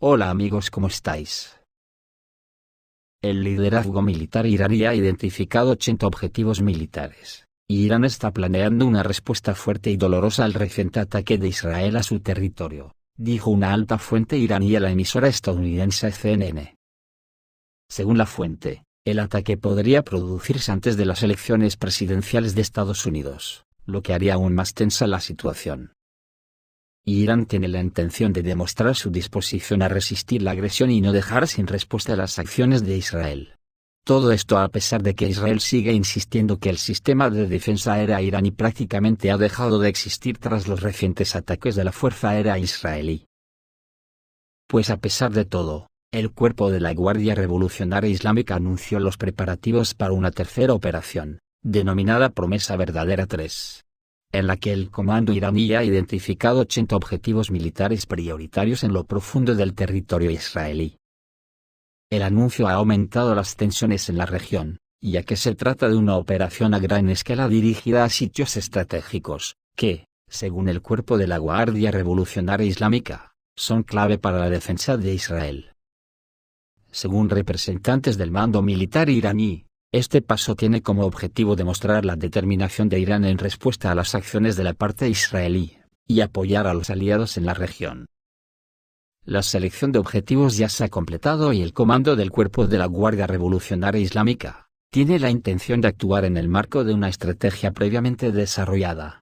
Hola amigos, ¿cómo estáis? El liderazgo militar iraní ha identificado 80 objetivos militares, y Irán está planeando una respuesta fuerte y dolorosa al reciente ataque de Israel a su territorio, dijo una alta fuente iraní a la emisora estadounidense CNN. Según la fuente, el ataque podría producirse antes de las elecciones presidenciales de Estados Unidos, lo que haría aún más tensa la situación. Irán tiene la intención de demostrar su disposición a resistir la agresión y no dejar sin respuesta a las acciones de Israel. Todo esto a pesar de que Israel sigue insistiendo que el sistema de defensa aérea iraní prácticamente ha dejado de existir tras los recientes ataques de la Fuerza Aérea israelí. Pues a pesar de todo, el cuerpo de la Guardia Revolucionaria Islámica anunció los preparativos para una tercera operación, denominada Promesa Verdadera 3. En la que el comando iraní ha identificado 80 objetivos militares prioritarios en lo profundo del territorio israelí. El anuncio ha aumentado las tensiones en la región, ya que se trata de una operación a gran escala dirigida a sitios estratégicos, que, según el cuerpo de la Guardia Revolucionaria Islámica, son clave para la defensa de Israel. Según representantes del mando militar iraní, este paso tiene como objetivo demostrar la determinación de Irán en respuesta a las acciones de la parte israelí, y apoyar a los aliados en la región. La selección de objetivos ya se ha completado y el comando del cuerpo de la Guardia Revolucionaria Islámica tiene la intención de actuar en el marco de una estrategia previamente desarrollada.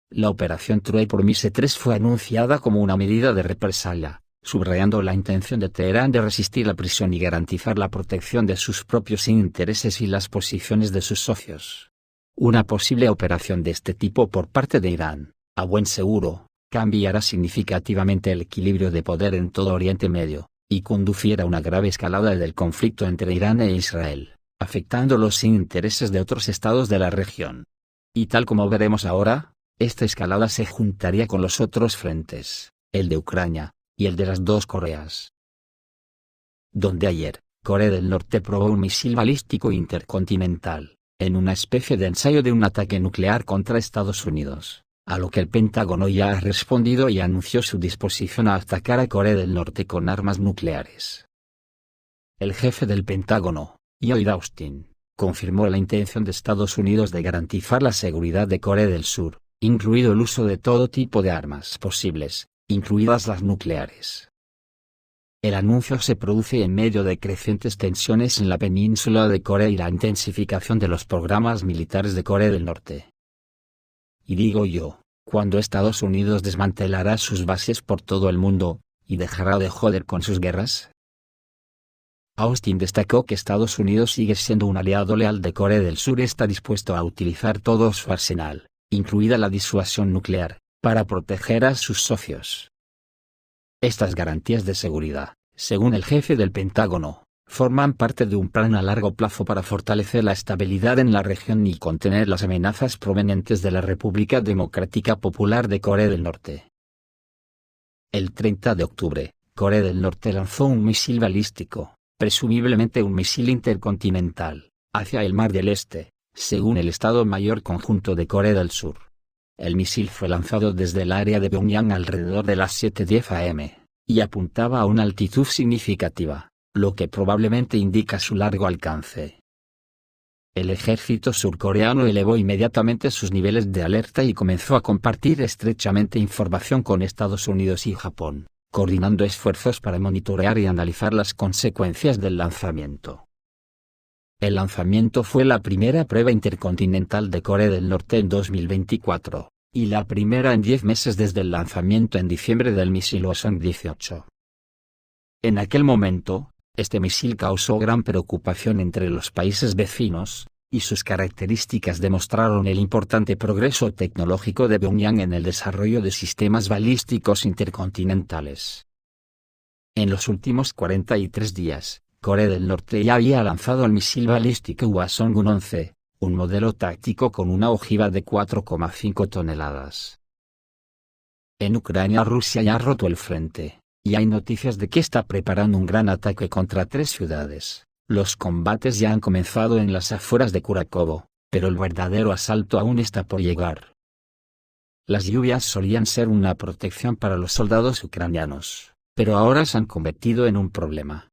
La operación True Promise 3 fue anunciada como una medida de represalia, subrayando la intención de Teherán de resistir la presión y garantizar la protección de sus propios intereses y las posiciones de sus socios. Una posible operación de este tipo por parte de Irán, a buen seguro, cambiará significativamente el equilibrio de poder en todo Oriente Medio, y conducirá a una grave escalada del conflicto entre Irán e Israel, afectando los intereses de otros estados de la región. Y tal como veremos ahora, esta escalada se juntaría con los otros frentes, el de Ucrania, y el de las dos Coreas. Donde ayer, Corea del Norte probó un misil balístico intercontinental, en una especie de ensayo de un ataque nuclear contra Estados Unidos, a lo que el Pentágono ya ha respondido y anunció su disposición a atacar a Corea del Norte con armas nucleares. El jefe del Pentágono, Lloyd Austin, confirmó la intención de Estados Unidos de garantizar la seguridad de Corea del Sur, incluido el uso de todo tipo de armas posibles, incluidas las nucleares. El anuncio se produce en medio de crecientes tensiones en la península de Corea y la intensificación de los programas militares de Corea del Norte. Y digo yo, ¿cuándo Estados Unidos desmantelará sus bases por todo el mundo, y dejará de joder con sus guerras? Austin destacó que Estados Unidos sigue siendo un aliado leal de Corea del Sur y está dispuesto a utilizar todo su arsenal, incluida la disuasión nuclear, para proteger a sus socios. Estas garantías de seguridad, según el jefe del Pentágono, forman parte de un plan a largo plazo para fortalecer la estabilidad en la región y contener las amenazas provenientes de la República Democrática Popular de Corea del Norte. El 30 de octubre, Corea del Norte lanzó un misil balístico, presumiblemente un misil intercontinental, hacia el Mar del Este, según el Estado Mayor Conjunto de Corea del Sur. El misil fue lanzado desde el área de Pyongyang alrededor de las 7:10 am, y apuntaba a una altitud significativa, lo que probablemente indica su largo alcance. El ejército surcoreano elevó inmediatamente sus niveles de alerta y comenzó a compartir estrechamente información con Estados Unidos y Japón, coordinando esfuerzos para monitorear y analizar las consecuencias del lanzamiento. El lanzamiento fue la primera prueba intercontinental de Corea del Norte en 2024, y la primera en 10 meses desde el lanzamiento en diciembre del misil Hwasong-18. En aquel momento, este misil causó gran preocupación entre los países vecinos, y sus características demostraron el importante progreso tecnológico de Pyongyang en el desarrollo de sistemas balísticos intercontinentales. En los últimos 43 días, Corea del Norte ya había lanzado el misil balístico Hwasong-11, un modelo táctico con una ojiva de 4,5 toneladas. En Ucrania Rusia ya ha roto el frente, y hay noticias de que está preparando un gran ataque contra 3 ciudades. Los combates ya han comenzado en las afueras de Kurakovo, pero el verdadero asalto aún está por llegar. Las lluvias solían ser una protección para los soldados ucranianos, pero ahora se han convertido en un problema.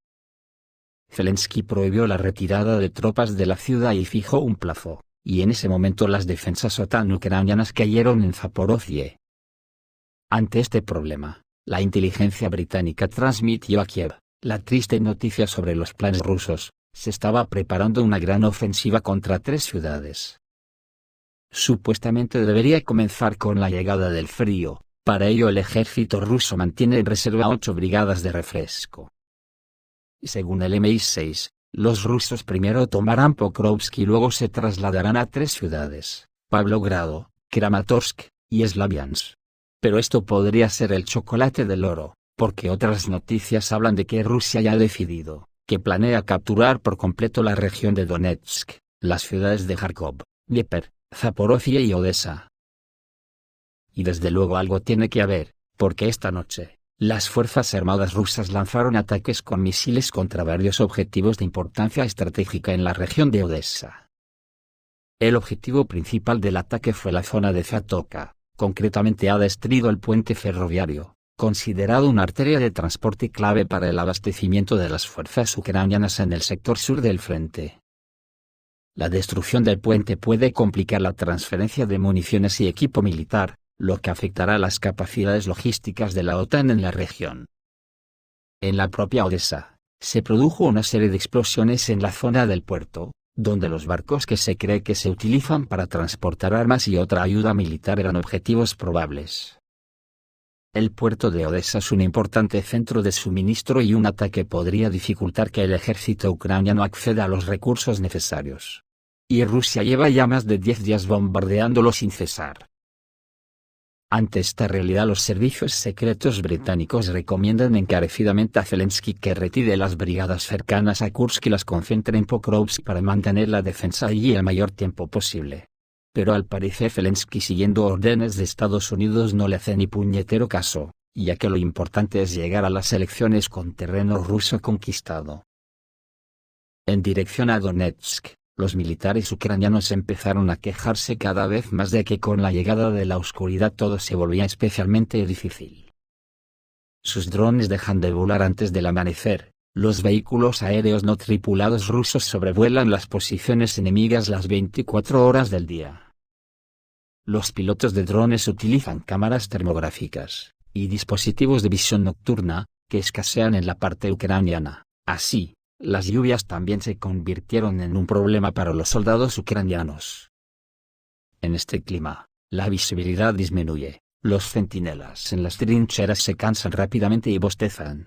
Zelensky prohibió la retirada de tropas de la ciudad y fijó un plazo, y en ese momento las defensas OTAN ucranianas cayeron en Zaporozhye. Ante este problema, la inteligencia británica transmitió a Kiev la triste noticia sobre los planes rusos. Se estaba preparando una gran ofensiva contra 3 ciudades. Supuestamente debería comenzar con la llegada del frío. Para ello el ejército ruso mantiene en reserva 8 brigadas de refresco. Según el MI6, los rusos primero tomarán Pokrovsk y luego se trasladarán a 3 ciudades, Pavlogrado, Kramatorsk y Slaviansk. Pero esto podría ser el chocolate del oro, porque otras noticias hablan de que Rusia ya ha decidido que planea capturar por completo la región de Donetsk, las ciudades de Kharkov, Dnieper, Zaporozhye y Odessa. Y desde luego algo tiene que haber, porque esta noche, las fuerzas armadas rusas lanzaron ataques con misiles contra varios objetivos de importancia estratégica en la región de Odessa. El objetivo principal del ataque fue la zona de Zatoka, concretamente ha destruido el puente ferroviario, considerado una arteria de transporte clave para el abastecimiento de las fuerzas ucranianas en el sector sur del frente. La destrucción del puente puede complicar la transferencia de municiones y equipo militar, lo que afectará las capacidades logísticas de la OTAN en la región. En la propia Odessa, se produjo una serie de explosiones en la zona del puerto, donde los barcos que se cree que se utilizan para transportar armas y otra ayuda militar eran objetivos probables. El puerto de Odessa es un importante centro de suministro y un ataque podría dificultar que el ejército ucraniano acceda a los recursos necesarios. Y Rusia lleva ya más de 10 días bombardeándolo sin cesar. Ante esta realidad, los servicios secretos británicos recomiendan encarecidamente a Zelensky que retire las brigadas cercanas a Kursk y las concentre en Pokrovsk para mantener la defensa allí el mayor tiempo posible. Pero al parecer Zelensky, siguiendo órdenes de Estados Unidos, no le hace ni puñetero caso, ya que lo importante es llegar a las elecciones con terreno ruso conquistado. En dirección a Donetsk, los militares ucranianos empezaron a quejarse cada vez más de que con la llegada de la oscuridad todo se volvía especialmente difícil. Sus drones dejan de volar antes del amanecer, los vehículos aéreos no tripulados rusos sobrevuelan las posiciones enemigas las 24 horas del día. Los pilotos de drones utilizan cámaras termográficas y dispositivos de visión nocturna, que escasean en la parte ucraniana. Así, las lluvias también se convirtieron en un problema para los soldados ucranianos. En este clima, la visibilidad disminuye, los centinelas en las trincheras se cansan rápidamente y bostezan.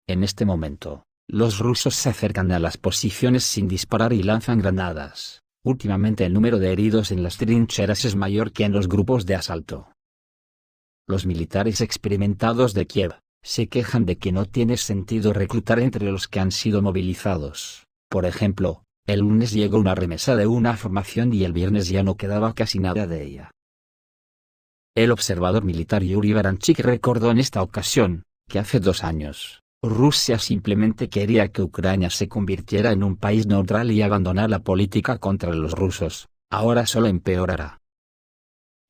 En este momento, los rusos se acercan a las posiciones sin disparar y lanzan granadas. Últimamente el número de heridos en las trincheras es mayor que en los grupos de asalto. Los militares experimentados de Kiev se quejan de que no tiene sentido reclutar entre los que han sido movilizados. Por ejemplo, el lunes llegó una remesa de una formación y el viernes ya no quedaba casi nada de ella. El observador militar Yuri Baranchik recordó en esta ocasión que hace 2 años, Rusia simplemente quería que Ucrania se convirtiera en un país neutral y abandonar la política contra los rusos. Ahora solo empeorará.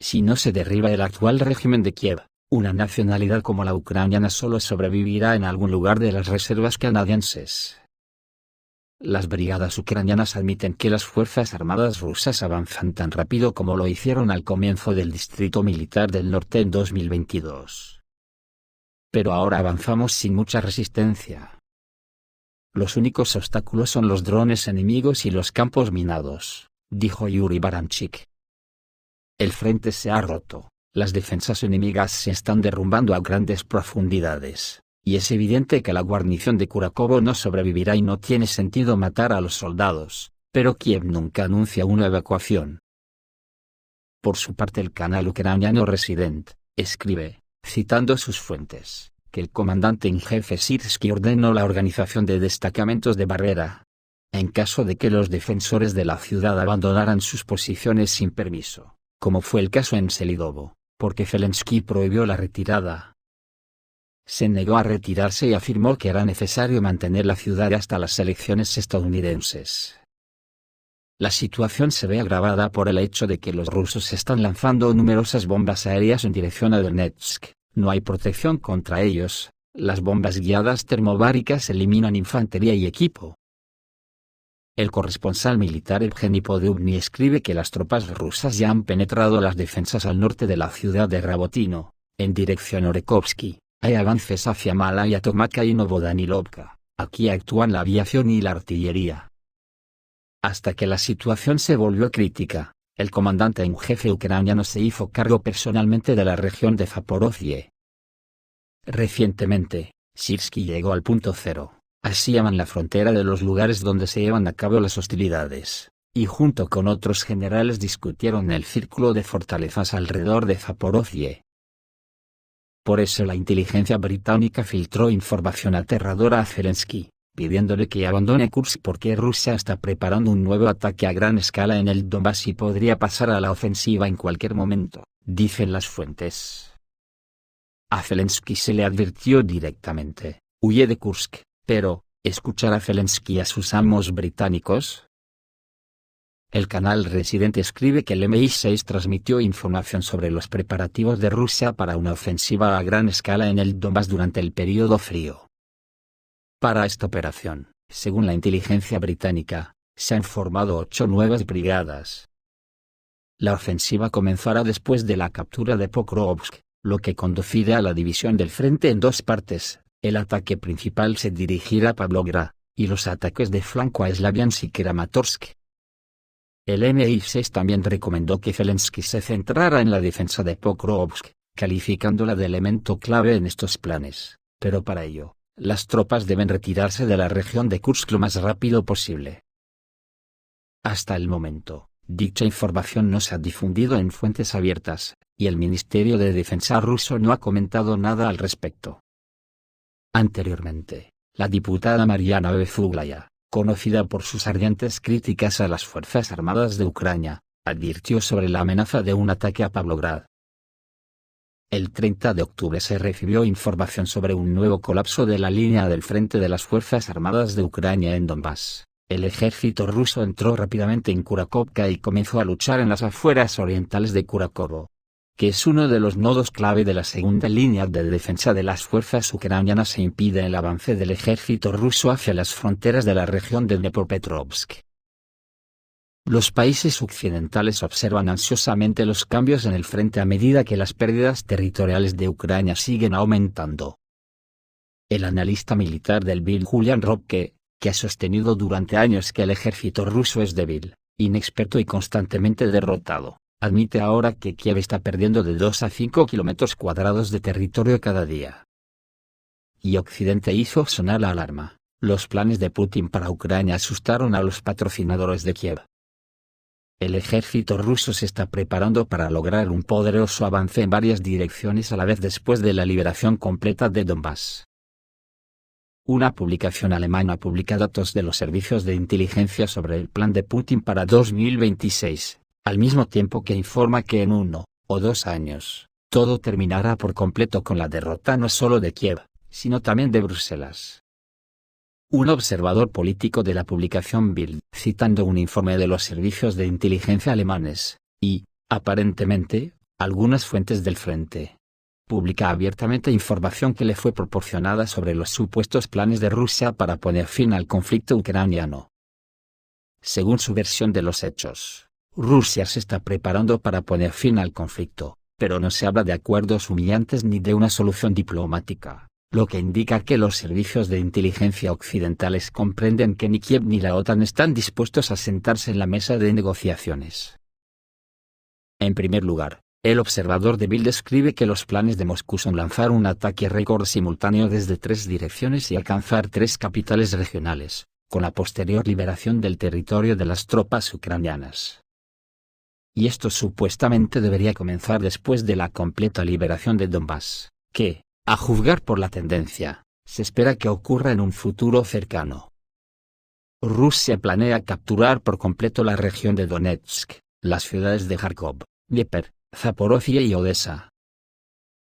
Si no se derriba el actual régimen de Kiev, una nacionalidad como la ucraniana solo sobrevivirá en algún lugar de las reservas canadienses. Las brigadas ucranianas admiten que las fuerzas armadas rusas avanzan tan rápido como lo hicieron al comienzo del Distrito Militar del Norte en 2022. Pero ahora avanzamos sin mucha resistencia. Los únicos obstáculos son los drones enemigos y los campos minados, dijo Yuri Baranchik. El frente se ha roto, las defensas enemigas se están derrumbando a grandes profundidades, y es evidente que la guarnición de Kurakovo no sobrevivirá y no tiene sentido matar a los soldados, pero Kiev nunca anuncia una evacuación. Por su parte el canal ucraniano Resident escribe, citando sus fuentes, que el comandante en jefe Sirsky ordenó la organización de destacamentos de barrera. En caso de que los defensores de la ciudad abandonaran sus posiciones sin permiso, como fue el caso en Selidovo, porque Zelensky prohibió la retirada. Se negó a retirarse y afirmó que era necesario mantener la ciudad hasta las elecciones estadounidenses. La situación se ve agravada por el hecho de que los rusos están lanzando numerosas bombas aéreas en dirección a Donetsk. No hay protección contra ellos, las bombas guiadas termobáricas eliminan infantería y equipo. El corresponsal militar Evgeny Podubny escribe que las tropas rusas ya han penetrado las defensas al norte de la ciudad de Rabotino, en dirección a Orekovsky. Hay avances hacia Malaya Tomaka y Novodanilovka. Aquí actúan la aviación y la artillería. Hasta que la situación se volvió crítica, el comandante en jefe ucraniano se hizo cargo personalmente de la región de Zaporozhye. Recientemente, Sirsky llegó al punto cero. Así llaman la frontera de los lugares donde se llevan a cabo las hostilidades, y junto con otros generales discutieron el círculo de fortalezas alrededor de Zaporozhye. Por eso la inteligencia británica filtró información aterradora a Zelensky, pidiéndole que abandone Kursk porque Rusia está preparando un nuevo ataque a gran escala en el Donbass y podría pasar a la ofensiva en cualquier momento, dicen las fuentes. A Zelensky se le advirtió directamente, huye de Kursk. Pero, ¿escuchar a Zelensky a sus amos británicos? El canal Residente escribe que el MI6 transmitió información sobre los preparativos de Rusia para una ofensiva a gran escala en el Donbass durante el período frío. Para esta operación, según la inteligencia británica, se han formado 8 nuevas brigadas. La ofensiva comenzará después de la captura de Pokrovsk, lo que conducirá a la división del frente en 2 partes. El ataque principal se dirigirá a Pavlograd, y los ataques de flanco a Slaviansk y Kramatorsk. El MI6 también recomendó que Zelensky se centrara en la defensa de Pokrovsk, calificándola de elemento clave en estos planes, pero para ello, las tropas deben retirarse de la región de Kursk lo más rápido posible. Hasta el momento, dicha información no se ha difundido en fuentes abiertas, y el Ministerio de Defensa ruso no ha comentado nada al respecto. Anteriormente, la diputada Mariana Bezuglaya, conocida por sus ardientes críticas a las Fuerzas Armadas de Ucrania, advirtió sobre la amenaza de un ataque a Pavlograd. El 30 de octubre se recibió información sobre un nuevo colapso de la línea del frente de las Fuerzas Armadas de Ucrania en Donbass. El ejército ruso entró rápidamente en Kurakovka y comenzó a luchar en las afueras orientales de Kurakovo, que es uno de los nodos clave de la segunda línea de defensa de las fuerzas ucranianas e impide el avance del ejército ruso hacia las fronteras de la región de Dnepropetrovsk. Los países occidentales observan ansiosamente los cambios en el frente a medida que las pérdidas territoriales de Ucrania siguen aumentando. El analista militar del Bild Julian Robke, que ha sostenido durante años que el ejército ruso es débil, inexperto y constantemente derrotado, admite ahora que Kiev está perdiendo de 2 a 5 kilómetros cuadrados de territorio cada día. Y Occidente hizo sonar la alarma. Los planes de Putin para Ucrania asustaron a los patrocinadores de Kiev. El ejército ruso se está preparando para lograr un poderoso avance en varias direcciones a la vez después de la liberación completa de Donbass. Una publicación alemana publica datos de los servicios de inteligencia sobre el plan de Putin para 2026. Al mismo tiempo que informa que en 1 o 2 años, todo terminará por completo con la derrota no solo de Kiev, sino también de Bruselas. Un observador político de la publicación Bild, citando un informe de los servicios de inteligencia alemanes, y, aparentemente, algunas fuentes del frente, publica abiertamente información que le fue proporcionada sobre los supuestos planes de Rusia para poner fin al conflicto ucraniano. Según su versión de los hechos, Rusia se está preparando para poner fin al conflicto, pero no se habla de acuerdos humillantes ni de una solución diplomática, lo que indica que los servicios de inteligencia occidentales comprenden que ni Kiev ni la OTAN están dispuestos a sentarse en la mesa de negociaciones. En primer lugar, el observador de Bild escribe que los planes de Moscú son lanzar un ataque récord simultáneo desde 3 direcciones y alcanzar 3 capitales regionales, con la posterior liberación del territorio de las tropas ucranianas. Y esto supuestamente debería comenzar después de la completa liberación de Donbass, que, a juzgar por la tendencia, se espera que ocurra en un futuro cercano. Rusia planea capturar por completo la región de Donetsk, las ciudades de Kharkov, Dnieper, Zaporozhye y Odessa.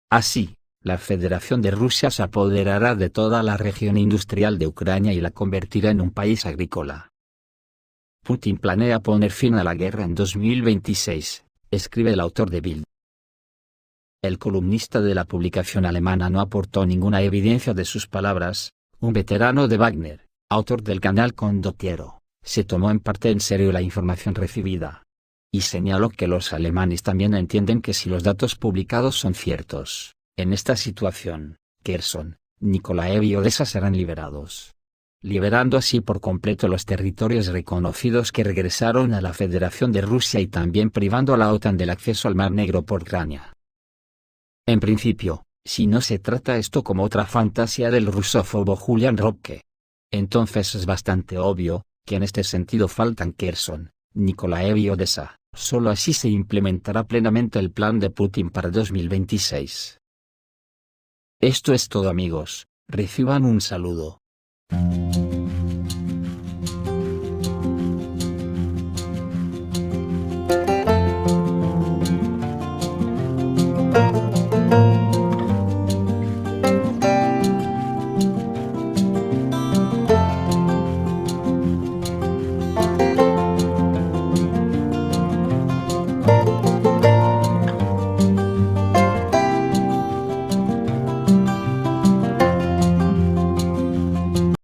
Así, la Federación de Rusia se apoderará de toda la región industrial de Ucrania y la convertirá en un país agrícola. Putin planea poner fin a la guerra en 2026, escribe el autor de Bild. El columnista de la publicación alemana no aportó ninguna evidencia de sus palabras. Un veterano de Wagner, autor del canal Condottiero, se tomó en parte en serio la información recibida. Y señaló que los alemanes también entienden que si los datos publicados son ciertos, en esta situación, Kherson, Nikolaev y Odessa serán liberados, liberando así por completo los territorios reconocidos que regresaron a la Federación de Rusia y también privando a la OTAN del acceso al Mar Negro por Ucrania. En principio, si no se trata esto como otra fantasía del rusófobo Julian Rocke, entonces es bastante obvio que en este sentido faltan Kherson, Nikolaev y Odessa. Solo así se implementará plenamente el plan de Putin para 2026. Esto es todo amigos, reciban un saludo.